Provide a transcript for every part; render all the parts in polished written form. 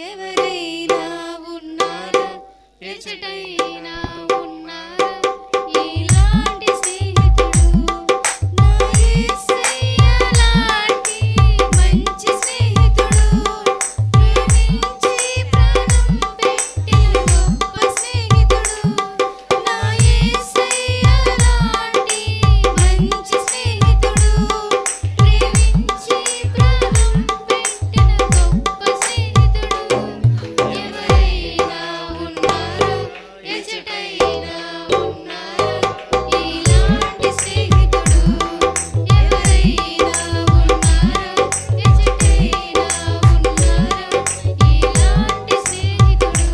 ఎవరైనా ఉన్నారా ఎచటైనా ఉన్నారా ఇలాంటి స్నేహితుడు నా యేసయ్య లాంటి మంచి స్నేహితుడు ప్రేమించి ప్రాణం పెట్టిన గొప్ప స్నేహితుడు నా యేసయ్య లాంటి మంచి స్నేహితుడు ప్రేమించి ప్రాణం పెట్టిన గొప్ప స్నేహితుడు ఎవరైనా ఉన్నారా ఎచటైనా ఉన్నారా ఇలాంటి స్నేహితుడు ఎవరైనా ఉన్నారా ఎచటైనా ఉన్నారా ఇలాంటి స్నేహితుడు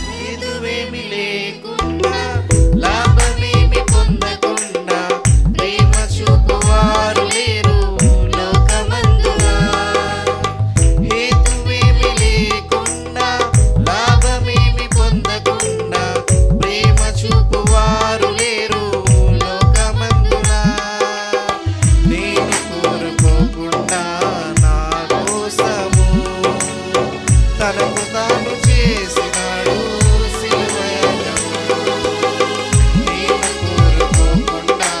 హేతువేమి లేకుండా లాభమేమి పొందకుండా ప్రేమ చూపువారు లేరు లోకమందున. హేతువేమి లేకుండా లాభమేమి పొందకుండా ప్రేమ చూపువారు లేరు లోకమందున. నేను కోరుకోకుండా నా కోసము తనకు తాను చేసినాడు సిలువయాగము. నేను కోరుకోకుండా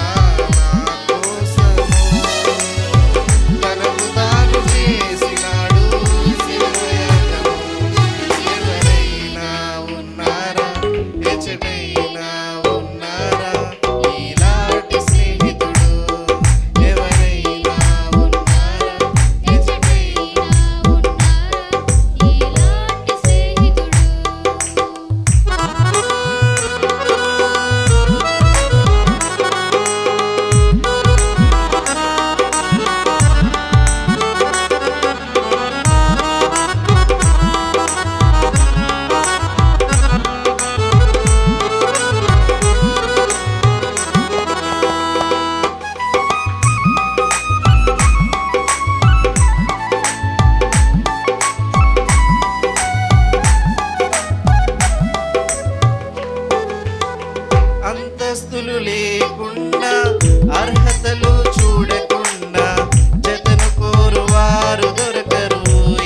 నా కోసము తనకు తాను చేసినాడు సిలువయాగము. ఎవరైనా ఉన్నారా ఎచటైనా ఉన్నారా ఇలాంటి స్నేహితుడు ఎవరైనా ఉన్నారా ఎచటైనా ఉన్నారా ఇలాంటి స్నేహితుడు అంతస్తులు లేకుండా అర్హతలు చూడకుండా జతను కోరువారు దొరకరు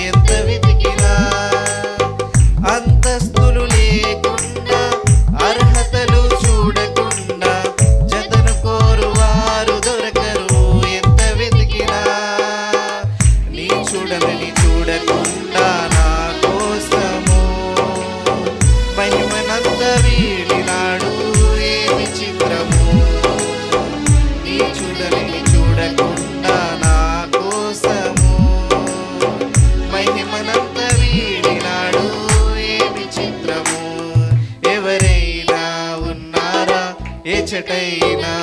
ఎంత వెతికినా. అంతస్తులు లేకుండా అర్హతలు చూడకుండా జతను కోరువారు దొరకరు ఎంత వెతికినా. నీ చూడలని చూడకుండా నా కోసము మహిమనంత వీడినాడు ఏమి చిత్రము. నీ చూడలని చూడకుండా నా కోసము మహిమనంత వీడినాడు ఏమి చిత్రము. ఎవరైనా ఉన్నారా ఎచటైనా